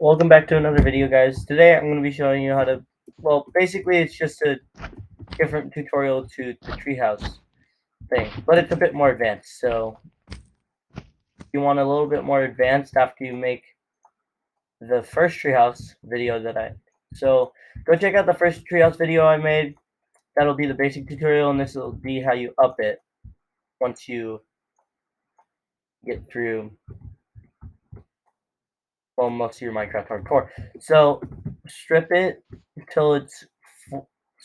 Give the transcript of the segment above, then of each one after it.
Welcome back to another video, guys. Today I'm going to be showing you how to, well, basically it's just a different tutorial to the treehouse thing, but it's a bit more advanced. So if you want a little bit more advanced after you make the first treehouse video so go check out the first treehouse video I made. That'll be the basic tutorial, and this will be how you up it once you get through, well, most of your Minecraft hardcore. So strip it until it's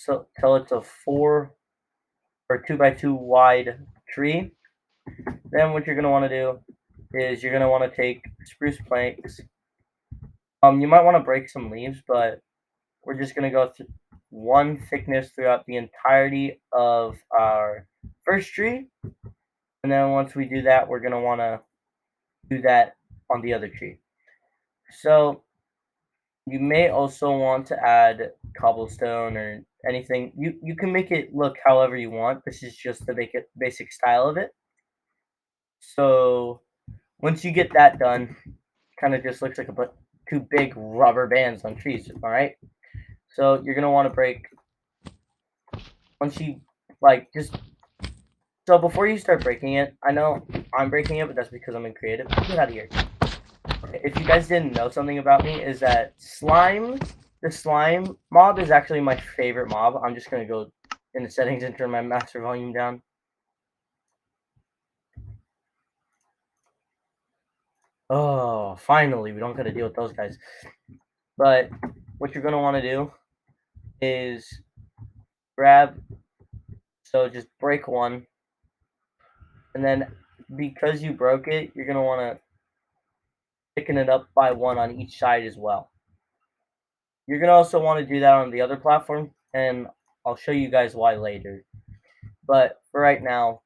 a 2 by 2 wide tree. Then what you're gonna want to do is you're gonna want to take spruce planks. You might want to break some leaves, but we're just gonna go through one thickness throughout the entirety of our first tree, and then once we do that, we're gonna want to do that on the other tree. So you may also want to add cobblestone or anything. You can make it look however you want. This is just the basic style of it. So once you get that done, kind of just looks like two big rubber bands on trees. All right. So you're gonna want to break once you like just so before you start breaking it. I know I'm breaking it, but that's because I'm in creative. Get out of here. If you guys didn't know something about me, is that the slime mob is actually my favorite mob. I'm just gonna go in the settings and turn my master volume down. Oh, finally, we don't gotta deal with those guys. But what you're gonna want to do is grab, so just break one, and then because you broke it, you're gonna want to thicken it up by one on each side as well. You're gonna also want to do that on the other platform, and I'll show you guys why later. But for right now,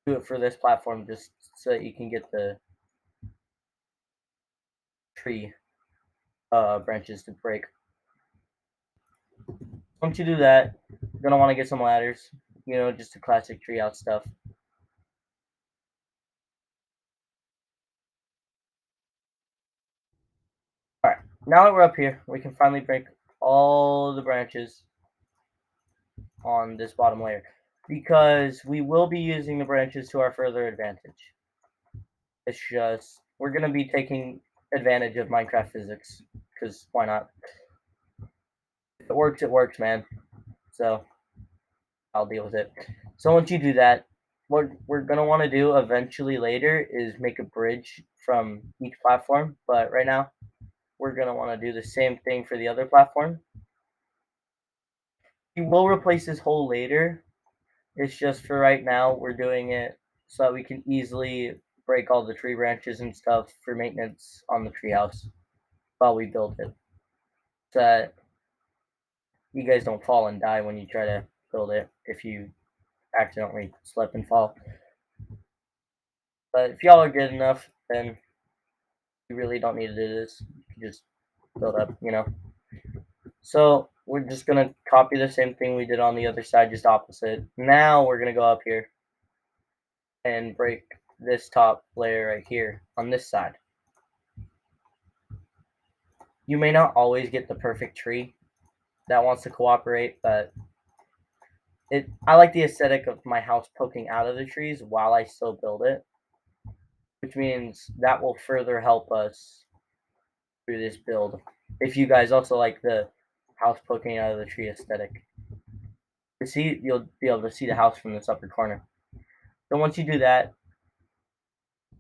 do it for this platform just so that you can get the tree branches to break. Once you do that, you're gonna want to get some ladders. Just the classic tree out stuff. Alright, now that we're up here, we can finally break all the branches on this bottom layer, because we will be using the branches to our further advantage. It's just, we're going to be taking advantage of Minecraft physics, because why not? If it works, man. So, I'll deal with it. So once you do that, what we're going to want to do eventually later is make a bridge from each platform, but right now, we're going to want to do the same thing for the other platform. We will replace this hole later. It's just for right now, we're doing it so that we can easily break all the tree branches and stuff for maintenance on the treehouse while we build it. So that you guys don't fall and die when you try to build it if you accidentally slip and fall. But if y'all are good enough, then you really don't need to do this. You can just build up. So we're just gonna copy the same thing we did on the other side, just opposite. Now we're gonna go up here and break this top layer right here on this side. You may not always get the perfect tree that wants to cooperate, but I like the aesthetic of my house poking out of the trees while I still build it, which means that will further help us through this build. If you guys also like the house poking out of the tree aesthetic, you'll be able to see the house from this upper corner. So once you do that,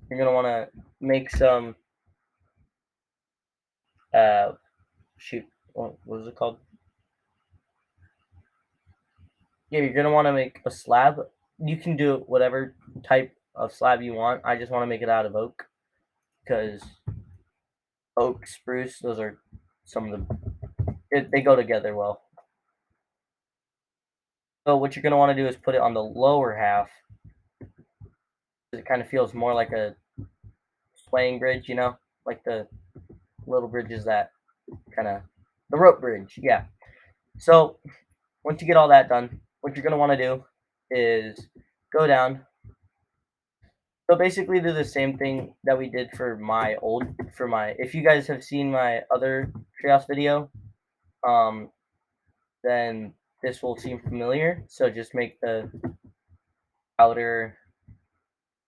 you're gonna want to make some shoot, what was it called? Yeah, you're gonna want to make a slab. You can do whatever type of slab you want. I just want to make it out of oak, because oak, spruce, those are some of they go together well. So what you're gonna want to do is put it on the lower half. It kind of feels more like a swaying bridge, like the little bridges that kind of the rope bridge. Yeah. So once you get all that done, what you're gonna want to do is go down So basically do the same thing that we did for if you guys have seen my other treehouse video, um, then this will seem familiar. So just make the outer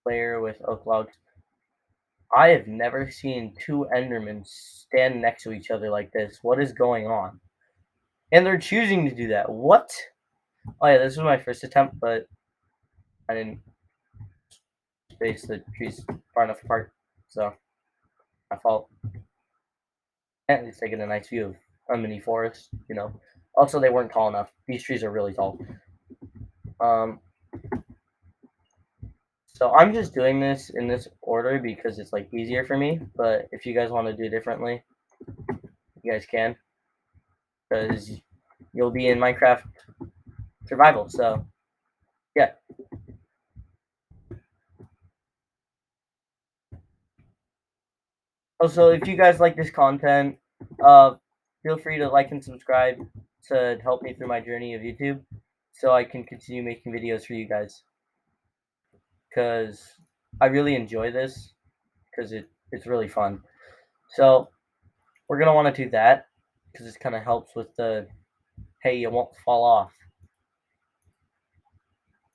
layer with oak logs. I have never seen two Endermen stand next to each other like this. What is going on? And they're choosing to do that. What? Oh yeah, this was my first attempt, but I didn't space the trees far enough apart. So my fault. At least I get a nice view of a mini forest, you know. Also, they weren't tall enough. These trees are really tall. Um, so I'm just doing this in this order because it's like easier for me. But if you guys want to do it differently, you guys can, because you'll be in Minecraft survival. So yeah. Also, if you guys like this content, uh, feel free to like and subscribe to help me through my journey of YouTube, so I can continue making videos for you guys. Because I really enjoy this, because it's really fun. So we're gonna want to do that because this kind of helps with the hey, you won't fall off.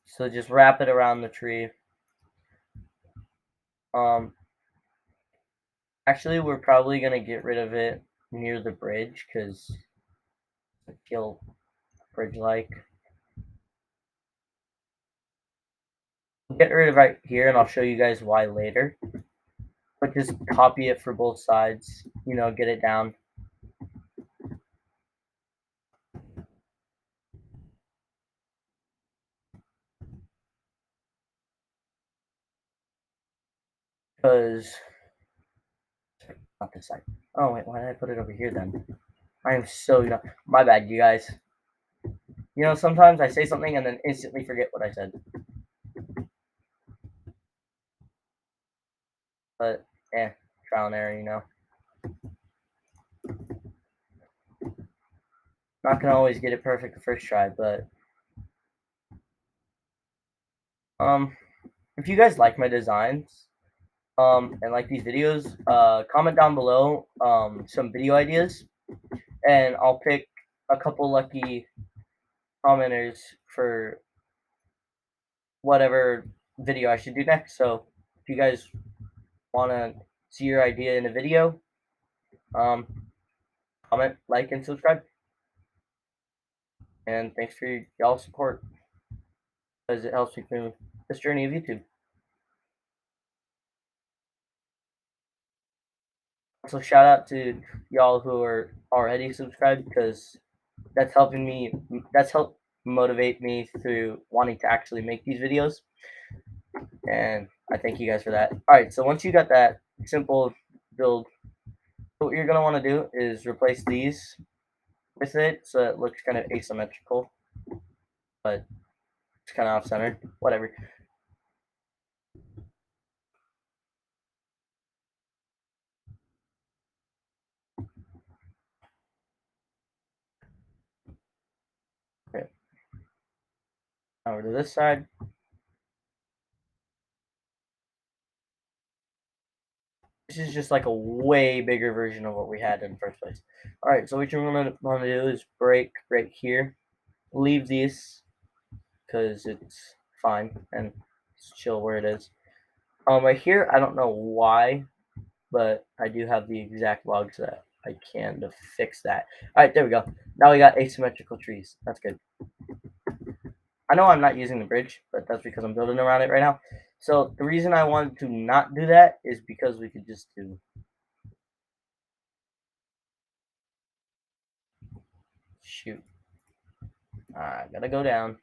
So just wrap it around the tree. Um, Actually, we're probably gonna get rid of it near the bridge because I feel bridge like. Get rid of right here, and I'll show you guys why later. But just copy it for both sides. You know, get it down. Because not this side. Oh wait, why did I put it over here then? I am so dumb. My bad, you guys. You know, sometimes I say something and then instantly forget what I said. But trial and error, you know. Not gonna always get it perfect the first try, but um, if you guys like my designs, and like these videos, comment down below some video ideas, and I'll pick a couple lucky commenters for whatever video I should do next. So if you guys want to see your idea in a video, um, comment, like, and subscribe. And thanks for y'all's support, because it helps me through this journey of YouTube. So shout out to y'all who are already subscribed, because that's helping me. That's helped motivate me through wanting to actually make these videos, and I thank you guys for that. All right, so once you got that simple build, what you're gonna want to do is replace these with it, so it looks kind of asymmetrical, but it's kind of off center. Whatever. Okay. Over to this side. This is just like a way bigger version of what we had in the first place. All right, so what you're gonna want to do is break right here. Leave these because it's fine and just chill where it is. Right here, I don't know why, but I do have the exact logs that I can to fix that. All right, there we go. Now we got asymmetrical trees. That's good. I know I'm not using the bridge, but that's because I'm building around it right now. So the reason I wanted to not do that is because we could just do. Shoot. I gotta go down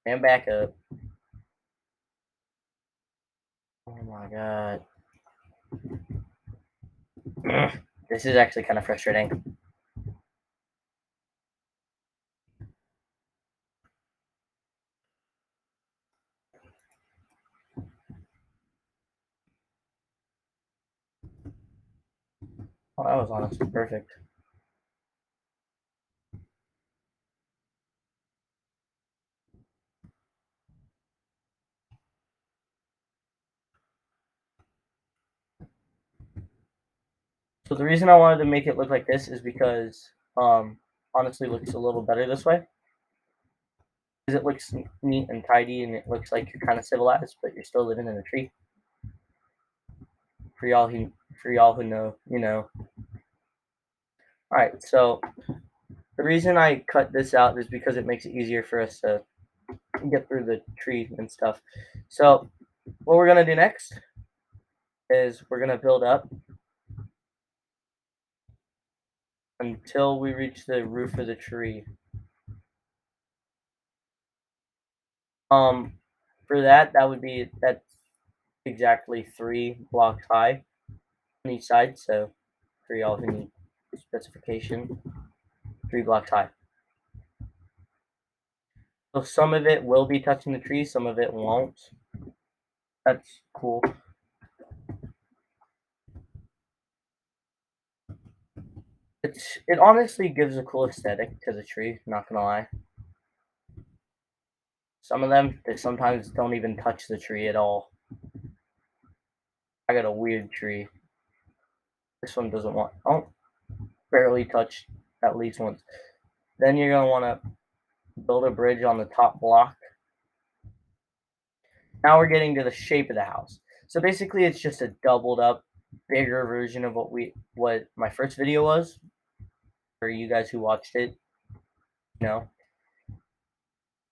and back up. Oh my god. This is actually kind of frustrating. Oh, that was honestly perfect. So the reason I wanted to make it look like this is because honestly looks a little better this way. Because it looks neat and tidy and it looks like you're kind of civilized, but you're still living in a tree. For y'all who know, you know. Alright, so the reason I cut this out is because it makes it easier for us to get through the tree and stuff. So what we're gonna do next is we're gonna build up until we reach the roof of the tree. Um, for that would be that's exactly 3 blocks high on each side. So for y'all who need specification, 3 blocks high. So some of it will be touching the tree, some of it won't. That's cool. It honestly gives a cool aesthetic to the tree, not gonna lie. Some of them, they sometimes don't even touch the tree at all. I got a weird tree. This one doesn't want, oh, barely touched at least once. Then you're gonna wanna build a bridge on the top block. Now we're getting to the shape of the house. So basically it's just a doubled up, bigger version of what my first video was. For you guys who watched it, you know.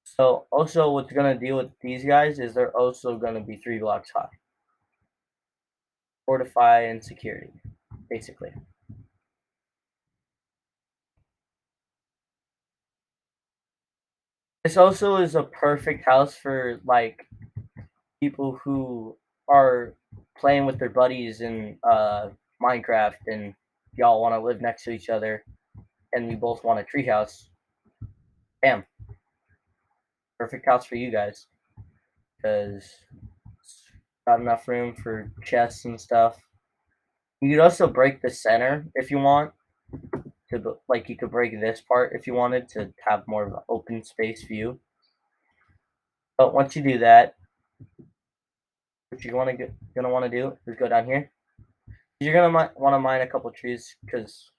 So also what's gonna deal with these guys is they're also gonna be 3 blocks high. Fortify and security, basically. This also is a perfect house for like people who are playing with their buddies in Minecraft and y'all want to live next to each other and we both want a treehouse. Bam, perfect house for you guys because it's got enough room for chests and stuff. You could also break the center if you want to, like you could break this part if you wanted to have more of an open space view. But once you do that, what you're gonna want to do is go down here. You're gonna want to mine a couple trees because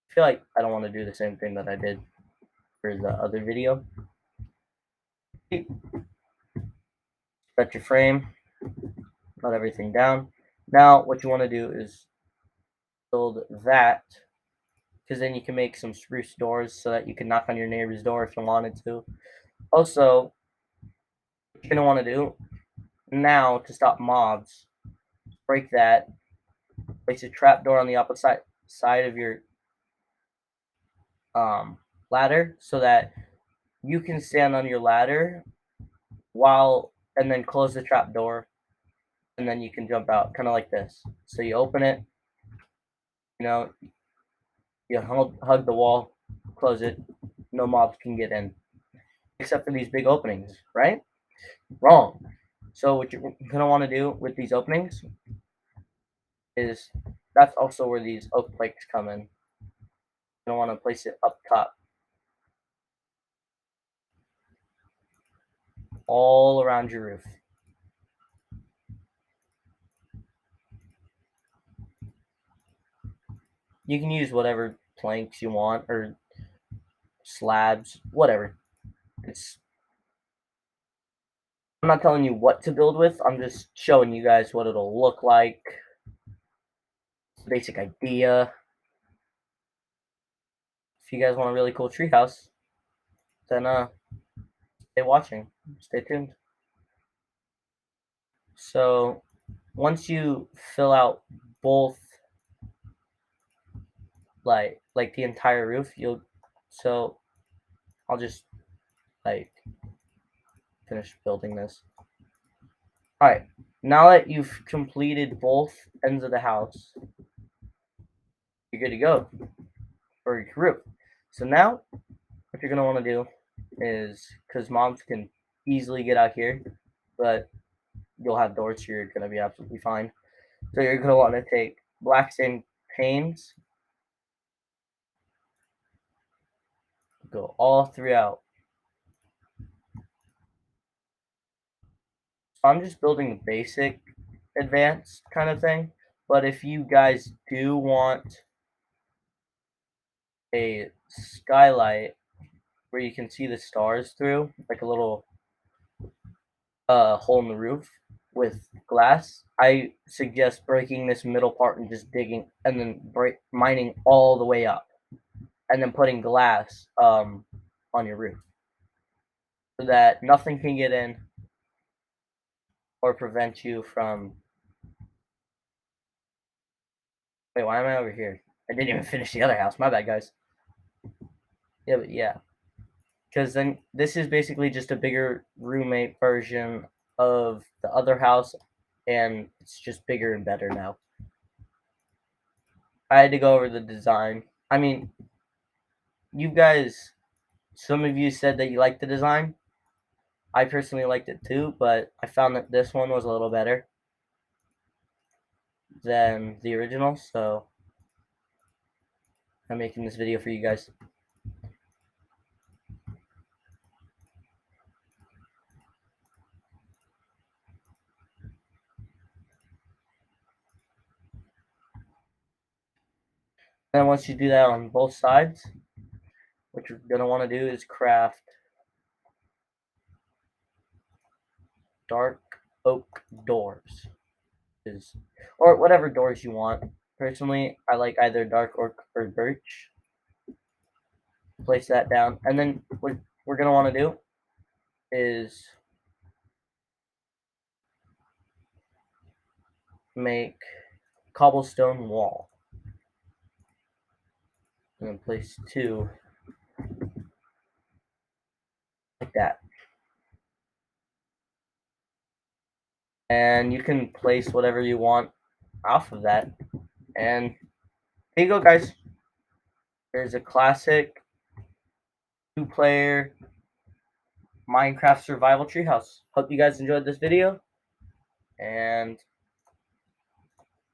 I feel like I don't want to do the same thing that I did for the other video. Set your frame, let everything down. Now what you want to do is build that because then you can make some spruce doors so that you can knock on your neighbor's door if you wanted to. Also, what you're gonna want to do now to stop mobs, break that, place a trap door on the opposite side of your ladder so that you can stand on your ladder while and then close the trap door and then you can jump out kind of like this. So you open it, you know, you hug the wall, close it, no mobs can get in except for these big openings, right? Wrong. So what you're gonna want to do with these openings is that's also where these oak planks come in. You're gonna want to place it up top, all around your roof. You can use whatever planks you want or slabs, whatever. It's I'm not telling you what to build with. I'm just showing you guys what it'll look like. Basic idea. If you guys want a really cool treehouse, then stay watching. Stay tuned. So once you fill out both like the entire roof, so I'll just like finish building this. Alright, now that you've completed both ends of the house, you're good to go for your roof. So now what you're gonna want to do is because moms can easily get out here, but you'll have doors, so you're gonna be absolutely fine. So you're gonna want to take black sand panes, go all throughout. So I'm just building the basic advanced kind of thing. But if you guys do want a skylight where you can see the stars through, like a little hole in the roof with glass, I suggest breaking this middle part and just digging and then mining all the way up and then putting glass on your roof so that nothing can get in or prevent you from. Wait, why am I over here? I didn't even finish the other house. My bad, guys. Yeah, but yeah, because then this is basically just a bigger roommate version of the other house, and it's just bigger and better now. I had to go over the design. I mean, you guys, some of you said that you liked the design. I personally liked it too, but I found that this one was a little better than the original, so I'm making this video for you guys. Then once you do that on both sides, what you're going to want to do is craft dark oak doors. Or whatever doors you want. Personally, I like either dark oak or birch. Place that down. And then what we're going to want to do is make cobblestone wall. And then place two like that. And you can place whatever you want off of that. And here you go, guys. There's a classic 2-player Minecraft survival treehouse. Hope you guys enjoyed this video, and